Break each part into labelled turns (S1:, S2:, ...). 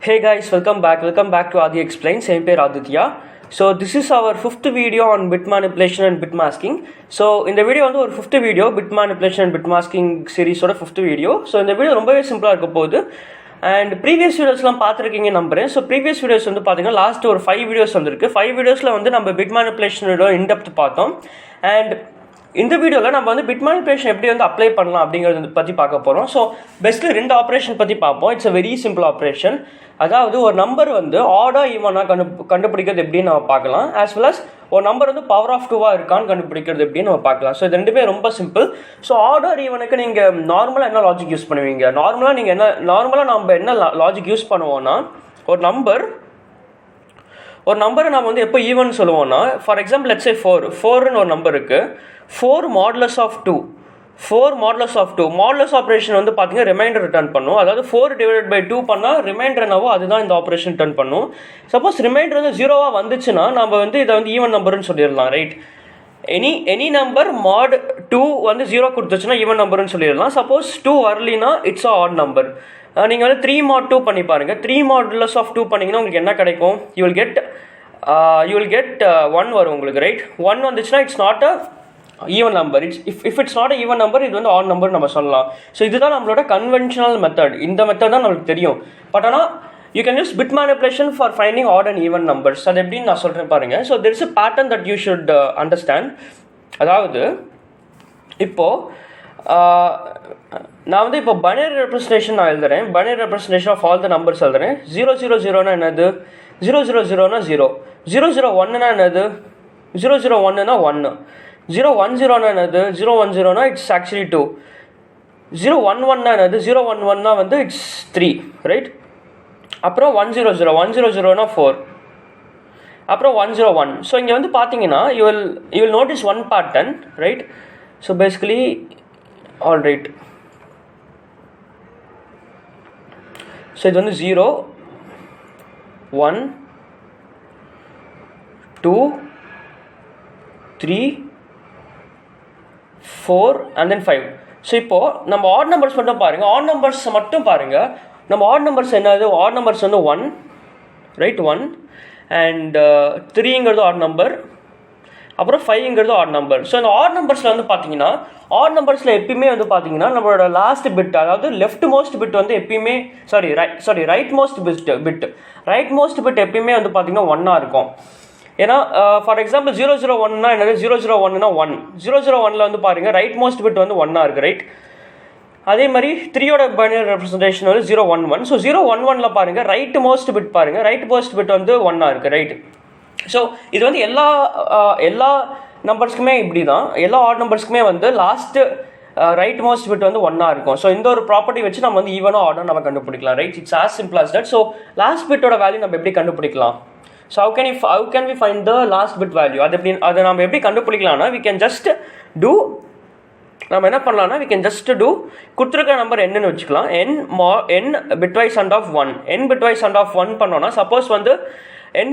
S1: Hey guys, welcome back to Adi Explains. என் பேர் Aditya. So this is our 5th video on bit manipulation and bit masking. So இந்த video வந்து ஒரு 5th video bit manipulation and bit masking சீரிஸோட 5th video. So இந்த video ரொம்பவே சிம்பிளாக இருக்க போகுது. And previous வீடியோஸ்லாம் பார்த்துருக்கீங்க நம்புறேன். ஸோ ப்ரீவியஸ் வீடியோஸ் வந்து பார்த்தீங்கன்னா லாஸ்ட் ஒரு 5 வீடியோஸ் வந்துருக்கு. 5 வீடியோஸில் வந்து நம்ம பிட் மேனிப்புலேஷனோட இன்டெப்த் பார்த்தோம். அண்ட் இந்த வீடியோவில் நம்ம வந்து பிட் மேனிப்புலேஷன் எப்படி வந்து அப்ளை பண்ணலாம் அப்படிங்கிறத பற்றி பார்க்க போகிறோம். ஸோ பெஸ்ட்டில் 2 ஆப்ரேஷன் பற்றி பார்ப்போம். It's a very simple operation. அதாவது ஒரு நம்பர் வந்து ஆடா ஈவனாக கண்டுபிடிக்கிறது எப்படின்னு நம்ம பார்க்கலாம். ஆஸ் வெல் அஸ் ஒரு நம்பர் வந்து பவர் ஆஃப் 2 இருக்கான்னு கண்டுபிடிக்கிறது எப்படின்னு நம்ம பார்க்கலாம். ஸோ இது ரெண்டுமே ரொம்ப சிம்பிள். ஸோ ஆர்டர் ஈவனுக்கு நீங்கள் நார்மலாக என்ன லாஜிக் யூஸ் பண்ணுவீங்க? நார்மலாக நம்ம என்ன லாஜிக் யூஸ் பண்ணுவோம்னா, ஒரு நம்பரை நம்ம வந்து எப்போ ஈவன் சொல்லுவோம்னா, ஃபார் எக்ஸாம்பிள் லெட்ஸ் சே 4ன்னு ஒரு நம்பர் இருக்குது. 4 மாடுலஸ் ஆஃப் 2 மாடுலஸ் ஆப்ரேஷன் வந்து பார்த்தீங்கன்னா ரிமைண்டர் ரிட்டர்ன் பண்ணும். அதாவது 4 டிவைடட் பை 2 பண்ணால் ரிமைண்டர் என்னவோ அதுதான் இந்த ஆப்ரேஷன் ரிட்டர்ன் பண்ணும். சப்போஸ் ரிமைண்டர் வந்து 0 வந்துச்சுன்னா நம்ம வந்து இதை வந்து ஈவன் நம்பர்னு சொல்லிடலாம், ரைட்? எனி நம்பர் மாட் 2 வந்து 0 கொடுத்துச்சுன்னா ஈவன் நம்பர்னு சொல்லிடலாம். சப்போஸ் 2 வரலினா இட்ஸ் அ ஆட் நம்பர். நீங்கள் வந்து 3 mod 2 பண்ணி பாருங்கள். 3 மாடுலஸ் ஆஃப் 2 பண்ணிங்கன்னா உங்களுக்கு என்ன கிடைக்கும்? யூ வில் கெட் 1 வரும் உங்களுக்கு, ரைட்? 1 வந்துச்சுன்னா it's not a even number. If it's not a even number, இது வந்து ஆட் நம்பர் நம்ம சொல்லலாம். ஸோ இதுதான் நம்மளோட கன்வென்ஷனல் மெத்தட். இந்த மெத்தட் தான் நம்மளுக்கு தெரியும். பட் ஆனால் you can use bit manipulation for finding odd and even numbers. அது எப்படின்னு நான் சொல்கிறேன் பாருங்கள். So there is a pattern that you should understand. அதாவது இப்போது நான் வந்து இப்போ பைனரி ரெப்ரஸன்டேஷன் நான் எழுதுறேன். Binary representation of all the numbers எழுதுறேன். 000 என்னது? 000 0. 001 என்னது? 001 1. 010 என்னது? 010 இட்ஸ் ஆக்சுவலி 2. 011 என்னது? 011 வந்து இட்ஸ் 3, ரைட்? அப்புறம் 100 4. அப்புறம் 101. ஸோ இங்கே வந்து பார்த்தீங்கன்னா you will notice one pattern, right? So basically all right. So இது வந்து 0 1 2 3 4 and then 5. ஸோ இப்போது நம்ம ஆட் நம்பர்ஸ் மட்டும் பாருங்கள். ஆட் நம்பர்ஸ் மட்டும் பாருங்கள். நம்ம ஆட் நம்பர்ஸ் என்னது? ஆட் நம்பர்ஸ் வந்து 1, ரைட்? 1 அண்ட் 3ங்கிறது ஆட் நம்பர், அப்புறம் 5ங்கிறது ஆட் நம்பர். ஸோ இந்த ஆட் நம்பர்ஸில் வந்து பார்த்தீங்கன்னா, ஆட் நம்பர்ஸில் எப்பயுமே வந்து பார்த்தீங்கன்னா நம்மளோட லாஸ்ட் பிட், அதாவது லெஃப்ட் மோஸ்ட் பிட் வந்து எப்பயுமே ரைட் மோஸ்ட் பிட் எப்பயுமே வந்து பார்த்தீங்கன்னா 1 இருக்கும். ஏன்னா ஃபார் எக்ஸாம்பிள் 001 என்னது? 001 1. 001 வந்து பாருங்கள் ரைட் மோஸ்ட் பிட் வந்து 1 இருக்குது, ரைட்? அதே மாதிரி 3யோட பைனரி ரெப்ரஸன்டேஷன் வந்து 011. ஸோ 011 பாருங்கள் ரைட் மோஸ்ட் பிட் பாருங்கள், ரைட் மோஸ்ட் பிட் வந்து 1 இருக்குது, ரைட்? ஸோ இது வந்து எல்லா நம்பர்ஸ்க்குமே இப்படி தான். எல்லா ஆட் நம்பர்ஸ்க்குமே வந்து லாஸ்ட்டு ரைட் மோஸ்ட் பிட் வந்து 1 இருக்கும். ஸோ இந்த ஒரு ப்ராப்பர்ட்டி வச்சு நம்ம வந்து ஈவனோ ஆடோ நம்ம கண்டுபிடிக்கலாம், right? It's as simple as that. So last பிட்டோட வேல்யூ நம்ம எப்படி கண்டுபிடிக்கலாம்? So how can we find the last bit value? அதை நம்ம எப்படி கண்டுபிடிக்கலாம்னா, நம்ம என்ன பண்ணலாம்னா, we can just do கொடுத்துருக்க நம்பர் என்னன்னு வச்சுக்கலாம். n bitwise and of 1. n bitwise and of 1 பண்ணோன்னா, சப்போஸ் வந்து n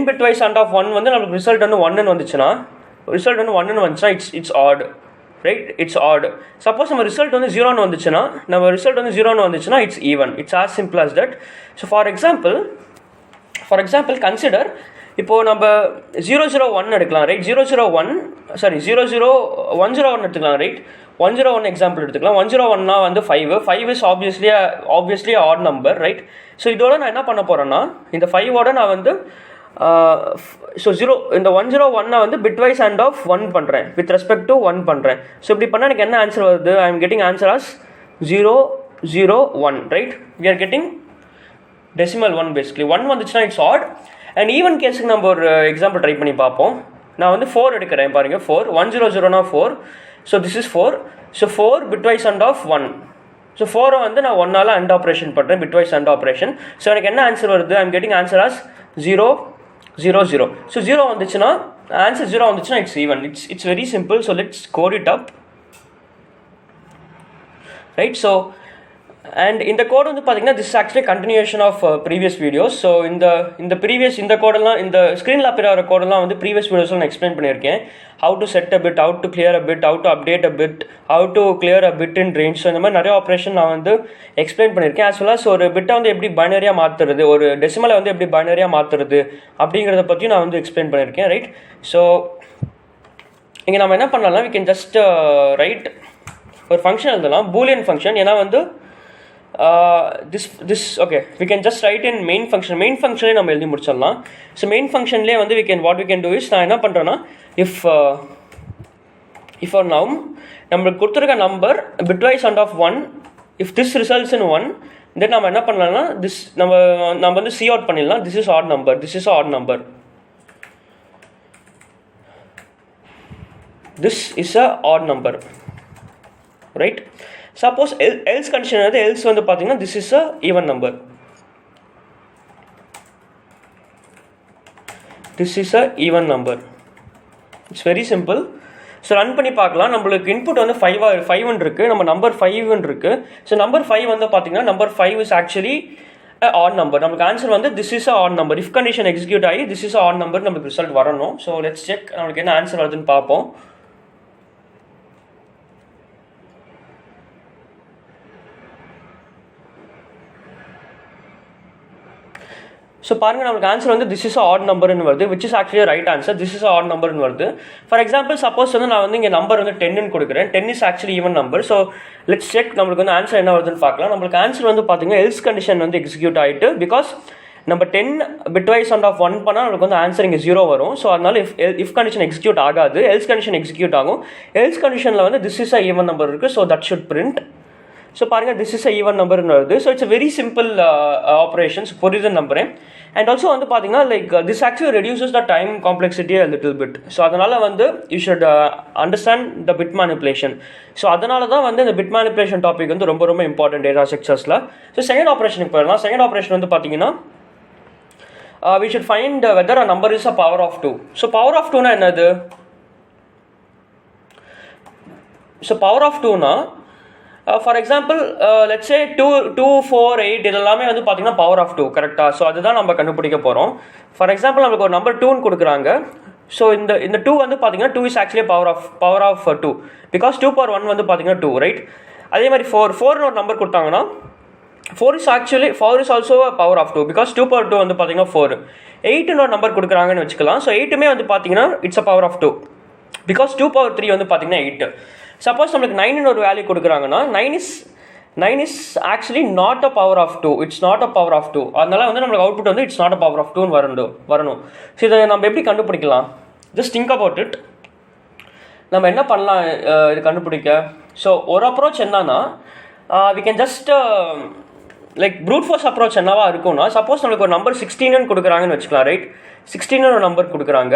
S1: bitwise and of 1 வந்து நமக்கு ரிசல்ட் வந்து 1ன்னு வந்துச்சுன்னா, it's odd, right? It's odd. Suppose நம்ம ரிசல்ட் வந்து 0ன்னு வந்துச்சுன்னா it's even. It's as simple as that. So for example consider, இப்போது நம்ம 001 எடுக்கலாம், ரைட்? 101 எடுத்துக்கலாம், ரைட்? 101 எக்ஸாம்பிள் எடுத்துக்கலாம். 101 வந்து 5 is obviously add number, right? So இதோட நான் என்ன பண்ண போகிறேன்னா, இந்த 5ஓட நான் வந்து இந்த 101 வந்து பிட்வைஸ் அண்ட் ஆஃப் 1 பண்ணுறேன், வித் ரெஸ்பெக்ட் டு 1 பண்ணுறேன். ஸோ இப்படி பண்ணால் எனக்கு என்ன ஆன்சர் வருது? I am getting answer as 001, right? We are getting decimal 1 basically. 1 வந்துச்சுன்னா இட்ஸ் ஆட். அண்ட் ஈவன் கேஸுக்கு நம்ம ஒரு எக்ஸாம்பிள் ட்ரை பண்ணி பார்ப்போம். நான் வந்து 4 எடுக்கிறேன் பாருங்கள். 4 100 4. So this is 4. So 4 bitwise and of 1. So 4 வந்து நான் 1ஆல் அண்ட் ஆப்ரேஷன் பண்ணுறேன், பிட்வைஸ் அண்ட் ஆப்ரேஷன். ஸோ எனக்கு என்ன ஆன்சர் வருது? I am getting answer as 0 0 0. So 0 வந்துச்சுன்னா ஆன்சர் 0 வந்துச்சுன்னா it's even. It's very simple. So let's code it up, right? So and இந்த கோட் வந்து பார்த்தீங்கன்னா this actually continuation of previous videos. So இந்த கோடெல்லாம் இந்த ஸ்க்ரீனில் அப்பியர் ஆகிற கோடெல்லாம் வந்து ப்ரீவியஸ் வீடியோஸில் நான் எக்ஸ்பிளைன் பண்ணியிருக்கேன். How to set a bit, how to clear a bit, how to update a bit, how to clear a bit in range. So இந்த மாதிரி நிறைய ஆப்ரேஷன் நான் வந்து எக்ஸ்பிளைன் பண்ணியிருக்கேன். ஆஸ் வெல் அஸ் ஒரு பிட்டை வந்து எப்படி பைனரியாக மாற்றுறது, ஒரு டெசிமலை வந்து எப்படி பைனரியாக மாற்றுறது அப்படிங்கிறத பற்றியும் நான் வந்து எக்ஸ்பிளைன் பண்ணியிருக்கேன். ரைட். ஸோ இங்கே நம்ம என்ன பண்ணலாம், we can just ரைட் ஒரு ஃபங்க்ஷன் எழுதலாம், பூலியன் ஃபங்க்ஷன். ஏன்னா வந்து this okay, we can just write in main function நம்ம எழுதி முடிச்சிடலாம். ஸோ மெயின் ஃபங்க்ஷன்லேயே வந்து what we can do is, நான் என்ன பண்ணுறேன்னா if or now நம்மளுக்கு கொடுத்துருக்க number bitwise and of 1, if this results in 1, then நம்ம என்ன பண்ணலாம்னா this நம்ம வந்து see out பண்ணிடலாம். this is odd number, this is odd number, this is a odd number, right? Suppose else condition வந்து else வந்து பார்த்தீங்கன்னா this is a even number, this is a even number. It's very simple. So run பண்ணி பார்க்கலாம். நம்மளுக்கு input வந்து 5 இருக்குது, நம்ம number 5 இருக்குது. ஸோ நம்பர் 5 வந்து பார்த்தீங்கன்னா number 5 is actually add number. நமக்கு ஆன்சர் வந்து this is add number. If condition execute ஆகி திஸ் இஸ் ஆட் நம்பர் நமக்கு ரிசல்ட் வரணும். ஸோ லெட்ஸ் செக் நம்மளுக்கு என்ன ஆன்சர் வருதுன்னு பார்ப்போம். ஸோ பாருங்கள், நம்மளுக்கு ஆன்சர் வந்து திஸ் இஸ் ஆட் நம்பர்னு வருது, which is actually right answer. This is odd நம்பர்னு வருது. ஃபார் எக்ஸாம்பிள் சப்போஸ் வந்து நான் வந்து இங்கே நம்பர் வந்து 10ன்னு கொடுக்குறேன். 10 is actually even number. So let's check நம்மளுக்கு வந்து ஆன்சர் என்ன வருதுன்னு பார்க்கலாம். நம்மளுக்கு ஆன்சர் வந்து பார்த்தீங்கன்னா எல்ஸ் கண்டிஷன் வந்து எக்ஸிக்யூட் ஆகிட்டு, பிகாஸ் நம்ம 10 bitwise and of 1 பண்ணால் நம்மளுக்கு வந்து ஆன்சர் இங்கே 0 வரும். ஸோ அதனால இஃப் கண்டிஷன் எக்ஸிக்யூட் ஆகாது, எல்ஸ் கண்டிஷன் எக்ஸிக்யூட் ஆகும். எல்ஸ் கண்டிஷனில் வந்து this is a even number இருக்குது. So that should print. So பாருங்கள், திஸ் இஸ் அ ஈவன் நம்பர்னு வருது. So it's very simple operations, புரியுதுன்னு நம்புறேன். அண்ட் ஆல்சோ வந்து பார்த்தீங்கன்னா like this actually reduces the time complexity a little bit. So அதனால் வந்து you should understand the bit manipulation. So அதனால தான் வந்து இந்த பிட் மேனிப்புலேஷன் டாபிக் வந்து ரொம்ப ரொம்ப இம்பார்ட்டன்ட் டேட்டா ஸ்ட்ரக்சர்ஸில். ஸோ செகண்ட் ஆப்ரேஷனுக்கு போயிடலாம். செகண்ட் ஆப்ரேஷன் வந்து பார்த்தீங்கன்னா we should find whether a number is a power of 2. So power of 2 na என்னது? So power of 2 na for example let's say 2 4 8 இதெல்லாமே வந்து பார்த்தீங்கன்னா power of 2 கரெக்டா? ஸோ அதுதான் நம்ம கண்டுபிடிக்க போகிறோம். ஃபார் எக்ஸாம்பிள் நம்மளுக்கு ஒரு நம்பர் 2ன்னு கொடுக்குறாங்க. ஸோ இந்த 2 வந்து பார்த்தீங்கன்னா 2 is actually power of 2, because 2 power 1 வந்து பார்த்தீங்கன்னா 2, ரைட்? அதே மாதிரி 4ன்னு ஒரு நம்பர் கொடுத்தாங்கன்னா 4 is also a power of 2, because 2 power 2 வந்து பார்த்தீங்கன்னா 4. 8ன்னு ஒரு நம்பர் கொடுக்குறாங்கன்னு வச்சுக்கலாம். ஸோ 8மே வந்து பார்த்தீங்கன்னா it's a power of 2, because 2 power 3 வந்து பார்த்தீங்கன்னா 8. சப்போஸ் நம்மளுக்கு 9ன்னு ஒரு வேல்யூ கொடுக்குறாங்கன்னா 9 is actually not a power of 2, it's not a power of 2. அதனால வந்து நம்மளுக்கு அவுட்புட் வந்து it's not a power of 2ன்னு வரணும். ஸோ இதை நம்ம எப்படி கண்டுபிடிக்கலாம்? Just think about it. நம்ம என்ன பண்ணலாம் இது கண்டுபிடிக்க? ஸோ ஒரு அப்ரோச் என்னன்னா we can just like fruit force approach என்னவா இருக்கும்னா, சப்போஸ் நம்மளுக்கு ஒரு நம்பர் 16ன்னு கொடுக்குறாங்கன்னு வச்சுக்கலாம், ரைட்? 16ன்னு ஒரு நம்பர் கொடுக்குறாங்க.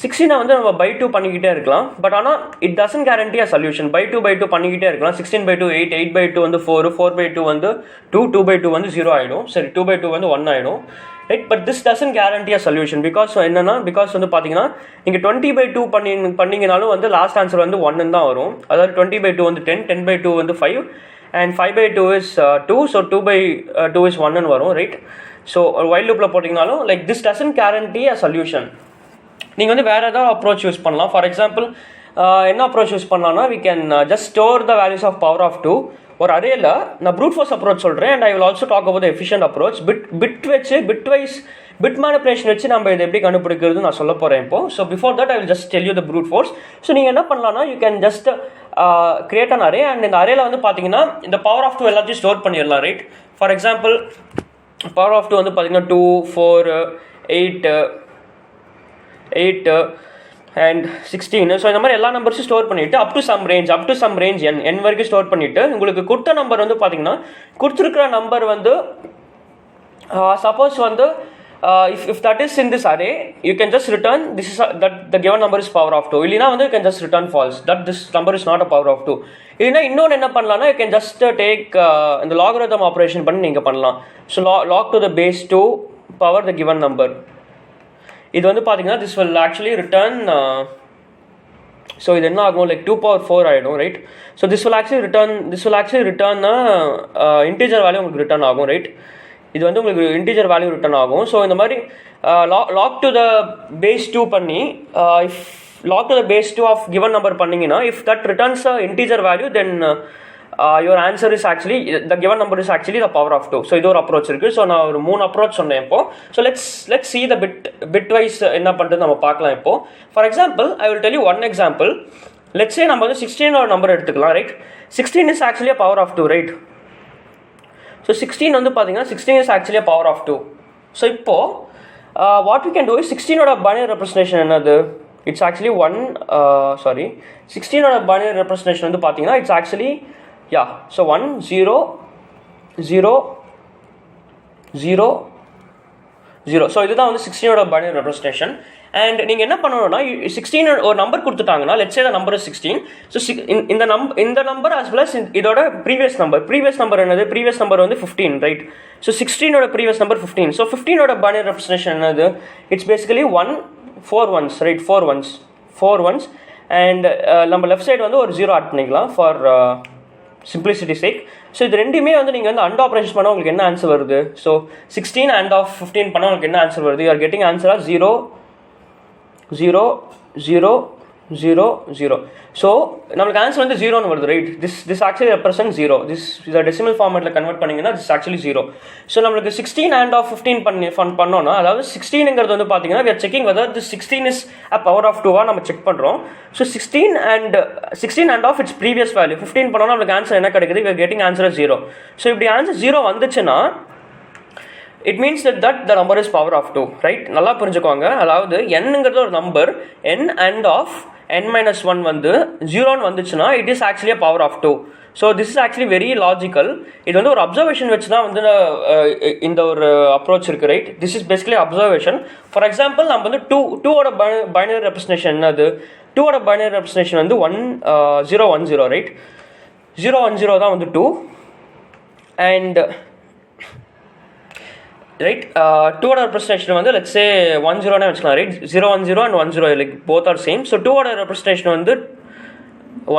S1: 16 வந்து நம்ம by 2 பண்ணிக்கிட்டே இருக்கலாம். பட் ஆனால் it doesn't guarantee a solution. by 2 பண்ணிக்கிட்டே இருக்கலாம். 16/2 8, 8/2 வந்து 4, 4/2 வந்து 2, 2/2 வந்து 0 ஆகிடும். சரி, 2/2 வந்து 1 ஆகிடும், right? But this doesn't guarantee a solution. Because என்னன்னா, பிகாஸ் வந்து பார்த்தீங்கன்னா நீங்கள் 20/2 பண்ணிங்கனாலும் வந்து லாஸ்ட் ஆன்சர் வந்து 1ன்னு தான் வரும். அதாவது 20/2 வந்து 10, 10/2 வந்து 5, and 5/2 is 2, so 2/2 is 1 ன்னு வரும், ரைட்? ஸோ while loopல போட்டிங்கனாலும் like this doesn't guarantee a solution. நீங்கள் வந்து வேறு ஏதாவது அப்ரோச் யூஸ் பண்ணலாம். ஃபார் எக்ஸாம்பிள் என்ன அப்ரோச் யூஸ் பண்ணலாம்னா, we can just store the values of power of 2 ஒரு அரேல. நான் ப்ரூட் ஃபோர்ஸ் அப்ரோச் சொல்கிறேன், and I will also talk about efficient approach. Bit manipulation வச்சு நம்ம இதை எப்படி கண்டுபிடிக்கிறது நான் சொல்ல போகிறேன் இப்போ. So before that I will just tell you the brute force. So நீங்கள் என்ன பண்ணலாம்னா, you can just create an array, and இந்த அரேல வந்து பார்த்தீங்கன்னா இந்த பவர் ஆஃப் 2 எல்லாத்தையும் ஸ்டோர் பண்ணிடலாம், right? For example power of 2 வந்து பார்த்தீங்கன்னா 2 4 8 and 16. ஸோ இந்த மாதிரி எல்லா நம்பர்ஸும் ஸ்டோர் பண்ணிவிட்டு up to some range n வரைக்கும் ஸ்டோர் பண்ணிவிட்டு, உங்களுக்கு கொடுத்த நம்பர் வந்து பார்த்தீங்கன்னா கொடுத்துருக்கிற நம்பர் வந்து சப்போஸ் வந்து if that is in this array, you can just return this is that the given number is power of 2. இல்லைனா வந்து you can just return false, that this number is not a power of 2. இல்லைனா இன்னொன்று என்ன பண்ணலாம்னா, you can just take இந்த logarithm operation பண்ணி நீங்கள் பண்ணலாம். So log to the base 2 power the given number. இது வந்து பார்த்தீங்கன்னா this will actually return so இது என்ன ஆகும், லைக் 2 power 4 ஆகிடும், right. So this will actually ரிட்டர்ன்னா இன்டீஜர் வேல்யூ உங்களுக்கு ரிட்டர்ன் ஆகும், ரைட். இது வந்து உங்களுக்கு இன்டீஜர் வேல்யூ ரிட்டர்ன் ஆகும். ஸோ இந்த மாதிரி லாக் டு த பேஸ் 2 பண்ணி இஃப் log to the base 2 of given number பண்ணிங்கன்னா if that returns integer value then your answer is actually the given number is actually the power of 2. So இது ஒரு approach இருக்குது. So நான் ஒரு 3 approach சொன்னேன் இப்போ. So let's see the bit wise என்ன பண்ணுறது நம்ம பார்க்கலாம் இப்போ. For example I will tell you one example. let's say நம்ம வந்து 16 ஒரு நம்பர் எடுத்துக்கலாம், right. 16 is actually a power of 2, right. So 16 வந்து பார்த்தீங்கன்னா 16 is actually a power of 2. So இப்போ what we can do is 16 ஓட binary representation என்னது, it's actually 16 ஓட binary representation வந்து பார்த்தீங்கன்னா it's actually so 1 0 0 0 0. ஸோ இதுதான் வந்து 16 ஓட binary representation. அண்ட் நீங்கள் என்ன பண்ணணும்னா 16 ஒரு நம்பர் கொடுத்துட்டாங்கன்னா let's say the number is 16. So இந்த நம்பர் as well as இதோட ப்ரீவியஸ் நம்பர் என்னது, ப்ரீவியஸ் நம்பர் வந்து 15, ரைட். ஸோ 16ஓட ப்ரீவியஸ் நம்பர் 15. ஸோ 15ஓட binary representation என்னது, it's basically 1 4 ones, right. 4 ones and நம்ம லெஃப்ட் சைடு வந்து ஒரு 0 ஆட் பண்ணிக்கலாம் ஃபார் சிம்பிளிசிட்டி சேக். ஸோ இது ரெண்டுமே வந்து நீங்கள் வந்து அண்ட் ஆப்ரேஷன் பண்ணால் உங்களுக்கு என்ன ஆன்சர் வருது, ஸோ 16 and of 15 பண்ணால் உங்களுக்கு என்ன ஆன்சர் வருது, யூ ஆர் கெட்டிங் ஆன்சராக 0 0 0 0 0. ஸோ நம்மளுக்கு ஆன்சர் வந்து 0ன்னு வருது, ரைட். This actually represent 0. இதை டெசிமல் ஃபார்மேட்டில் கன்வெர்ட் பண்ணிங்கன்னா திஸ் ஆக்சுவலி 0. ஸோ நம்மளுக்கு 16 and of 15 பண்ணோன்னா, அதாவது 16ங்கிறது வந்து பார்த்தீங்கன்னா we are checking whether this 16 is a power of 2 நம்ம செக் பண்ணுறோம். So 16 and of its previous value 15 பண்ணோன்னா நம்மளுக்கு ஆன்சர் என்ன கிடைக்குது, we are getting answer 0. So இப்படி ஆன்சர் 0 வந்துச்சுன்னா it means that the number is power of 2, right. நல்லா புரிஞ்சுக்கோங்க. அதாவது nங்கிறது ஒரு number, n and of n-1 வந்து 0ன்னு வந்துச்சுன்னா it is actually a power of 2. So this is actually very logical. இது வந்து ஒரு அப்சர்வேஷன் வச்சு தான் வந்து இந்த ஒரு அப்ரோச் இருக்குது, right. This is basically observation. For example நம்ம வந்து 2ஓட பைனரி ரெப்ரசன்டேஷன் என்னது, 2ஓட பைனரி ரெப்ரசன்டேஷன் வந்து 1010, ரைட். 010 தான் வந்து 2 அண்ட் ரைட். 2ஓட ரெப்ரசன்டேஷன் வந்து லெட்ஸ் சே 10னே வச்சுக்கலாம், right. 010 and 10 like both are same. So 2ஓட ரெப்ரசன்டேஷன் வந்து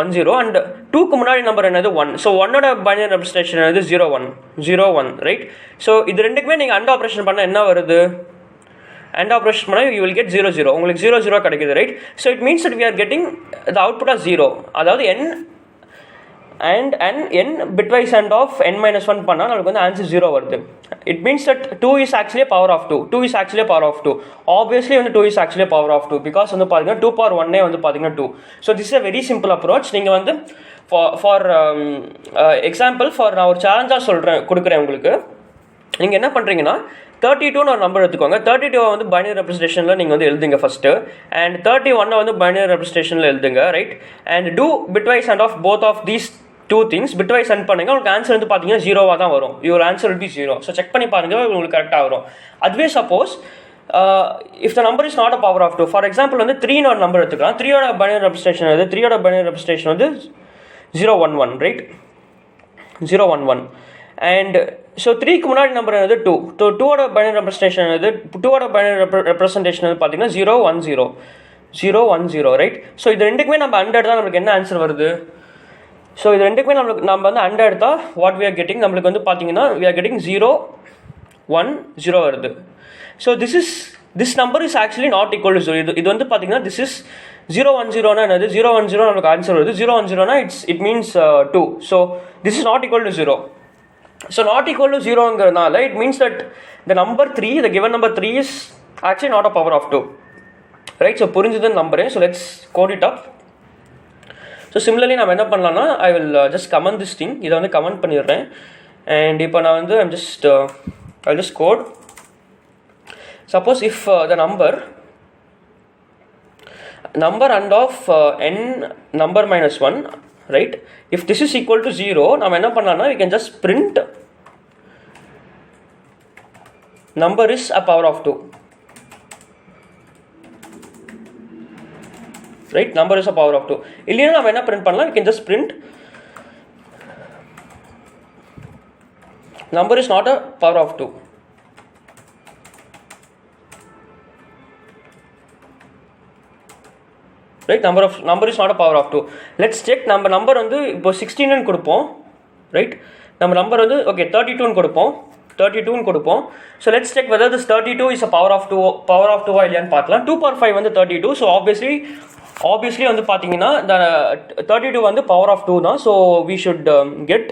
S1: 10 அண்ட் 2க்கு முன்னாடி நம்பர் என்னது 1. ஸோ 1ஓட பைனரி ரெப்ரசன்டேஷன் என்னது 01, ரைட். ஸோ இது ரெண்டுக்குமே நீங்கள் அண்ட் ஆப்ரேஷன் பண்ணால் என்ன வருது, அண்ட் ஆப்ரேஷன் பண்ணால் யூ வில் கெட் 0 உங்களுக்கு 0 கிடைக்குது, right. So it means that we are getting the output of 0. அதாவது n bitwise and of n-1 பண்ணால் நமக்கு வந்து ஆன்சர் 0 வருது. It means that 2 is actually a power of 2. 2 is actually a power of 2. Obviously வந்து 2 is actually a power of 2 because வந்து பார்த்தீங்கன்னா 2 power 1 வந்து பார்த்தீங்கன்னா 2. So this is a very simple approach. நீங்கள் வந்து ஃபார் எக்ஸாம்பிள் நான் ஒரு சேலஞ்சாக கொடுக்குறேன் உங்களுக்கு. நீங்கள் என்ன பண்ணுறீங்கன்னா 32ன்னு ஒரு நம்பர் எடுத்துக்கோங்க. 32 வந்து பைனரி ரெப்ரசன்டேஷனில் நீங்கள் வந்து எழுதுங்க ஃபஸ்ட்டு, அண்ட் 31 வந்து பைனரி ரெப்ரசன்டேஷனில் எழுதுங்க, right. And do bitwise and of both of these 2 things bitwise சென்ட் பண்ணுங்க. உங்களுக்கு ஆன்சர் வந்து பார்த்தீங்கன்னா 0 தான் வரும். Your answer will be 0. So check பண்ணி பாருங்க, உங்களுக்கு கரெக்டாக வரும். அதுவே suppose if the number is not a power of 2, for example வந்து 3ன்னு ஒரு நம்பர் எடுத்துக்கலாம். 3ஓட பைனரி ரெப்ரசன்டேஷன் வந்து 3ஓட பைனரி ரெப்ரசன்டேஷன் வந்து 011, ரைட். 011 அண்ட் ஸோ 3க்கு முன்னாடி நம்பர் என்னது 2. 2ஓட பைனரி ரெப்ரசன்டேஷன் வந்து 2ஓட பைனரி ரெப்ரசன்டேஷன் வந்து பார்த்தீங்கன்னா 010, ரைட். ஸோ இது ரெண்டுக்குமே நம்ம அண்டர் தான் நம்மளுக்கு என்ன ஆன்சர் வருது. ஸோ இது ரெண்டுக்குமே நம்ம வந்து அண்டர் எடுத்தால் வாட் வி ஆர் கெட்டிங், நம்மளுக்கு வந்து பார்த்தீங்கன்னா வி ஆர் கெட்டிங் 010 வருது. So this number is actually not equal to 0. இது வந்து பார்த்தீங்கன்னா திஸ் இஸ் 010னா என்னது, 010 நமக்கு ஆன்சர் வருது. 010னா it means 2. So this is not equal to 0. So not equal to 0ங்கிறதுனால it means that the number 3, the given number 3 is actually not a power of 2, right. So புரிஞ்சுதுன்னு நம்புறேன். So let's code it up. So similarly நம்ம என்ன பண்ணலாம்னா I will just comment this thing. இதை வந்து comment பண்ணிடுறேன். And இப்போ நான் வந்து I just code. Suppose if the number and of n number -1, right. If this is equal to 0, நம்ம என்ன பண்ணலாம்னா we can just print number is a power of 2, right. Number is a power of 2. இல்லையா நம்ம என்ன print பண்ணலாம், we can just print number is not a power of 2. Right. number is not a power of 2. let's check. நம்ம number வந்து இப்போ 16 கொடுப்போம், right. நம்ம number வந்து ஓகே 32 கொடுப்போம். So let's check whether this 32 is a power of 2 இல்லையான்னு பார்க்கலாம். 2 power 5 வந்து 32. ஸோ ஆப்வியஸ்லி வந்து பார்த்தீங்கன்னா இந்த 32 வந்து பவர் ஆஃப் 2 தான். So we should get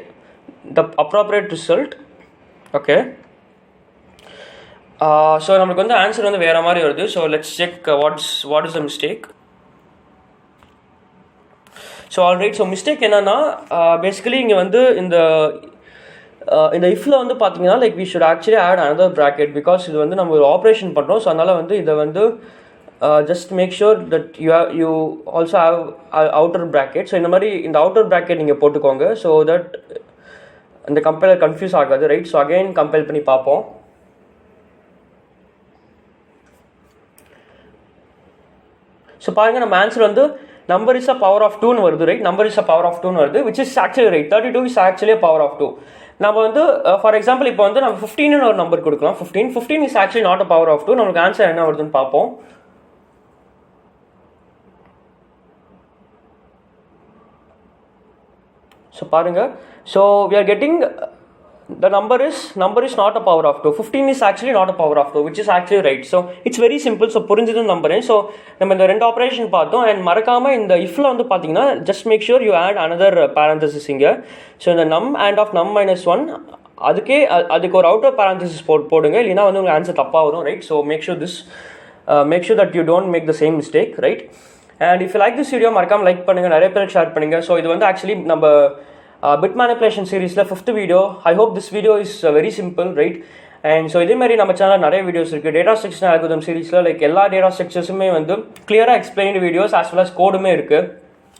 S1: the appropriate result. Okay, so நம்மளுக்கு வந்து ஆன்சர் வந்து வேறு மாதிரி வருது. So let's check what is the mistake. So alright, so mistake என்னன்னா பேசிக்கலி இங்கே வந்து இந்த இஃபில் வந்து பார்த்தீங்கன்னா like we should actually add another bracket because இது வந்து நம்ம ஒரு ஆப்ரேஷன் பண்ணுறோம். ஸோ அதனால் வந்து இதை வந்து just make sure that you also have outer bracket. So இந்த மாதிரி இந்த அவுட்டர் bracket நீங்கள் போட்டுக்கோங்க. ஸோ தட் இந்த கம்பைலர் கன்ஃபியூஸ் ஆகாது, ரைட். ஸோ அகைன் கம்பைல் பண்ணி பார்ப்போம். ஸோ பாருங்கள், நம்ம ஆன்சர் வந்து number is a power of 2 வருது, right. Number is a power of 2 வருது, which is actually right. 32 is actually power of 2. நம்ம வந்து ஃபார் எக்ஸாம்பிள் இப்போ வந்து நம்ம 15 ஒரு நம்பர் கொடுக்கலாம். 15 is actually not a power of 2. நமக்கு ஆன்சர் என்ன வருதுன்னு பார்ப்போம். ஸோ பாருங்க, so we are getting the number is not a power of 2. 15 is actually not a power of 2, which is actually right. So it's very simple. So புரிஞ்சது நம்புறேன். So நம்ம இந்த ரெண்டு ஆப்ரேஷன் பார்த்தோம். அண்ட் மறக்காமல் இந்த இஃப்ல வந்து பார்த்தீங்கன்னா just make sure you add another parenthesis இங்கே. ஸோ இந்த num and of num minus 1 அதுக்கு ஒரு அவுட்டர் parenthesis போடுங்க, இல்லைன்னா வந்து உங்களுக்கு ஆன்சர் தப்பாக வரும், right. So make sure that you don't make the same mistake, right. And if you like this video மறக்காமல் லைக் பண்ணுங்கள், நிறைய பேருக்கு ஷேர் பண்ணுங்கள். ஸோ இது வந்து ஆக்சுவலி நம்ம பிட் மேனிப்புலேஷன் சீரீஸில் 5th video. I hope this video is very simple, right. And so இதேமாதிரி நம்ம சேனல் நிறைய வீடியோஸ் இருக்குது. டேட்டா ஸ்ட்ரக்சர் அல்காரிதம் சீரீஸில் லைக் எல்லா டேட்டா ஸ்ட்ரக்சர்ஸுமே வந்து கிளியராக explained videos as well as கோடுமே இருக்குது.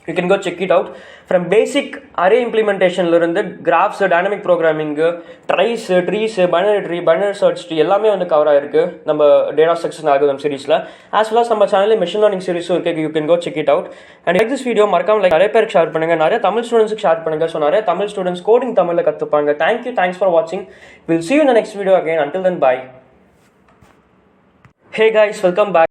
S1: You can go check it out. From basic array இம்ப்ளிமெண்டேஷன்லேருந்து graphs, dynamic programming, trees, binary search tree எல்லாமே வந்து கவர் ஆகிருக்கு நம்ம டேட்டா ஸ்ட்ரக்சர் அல்காரிதம் சீரீஸில். ஆஸ் வெல் அஸ் நம்ம சேனலில் மெஷின் லேர்னிங் சீரீஸும் இருக்குது. You can go check it out. And like this video மறக்காம லைக் நிறைய பேருக்கு ஷேர் பண்ணுங்கள், நிறைய தமிழ் ஸ்டூடெண்ட்ஸுக்கு ஷேர் பண்ணுங்கள். ஸோ நிறைய தமிழ் ஸ்டூடெண்ட்ஸ் கோடிங் தமிழில் கற்றுப்பாங்க. தேங்க்ஸ் ஃபார் வாட்சிங். Will see you in the next video again. Until then, bye. Hey guys, welcome back.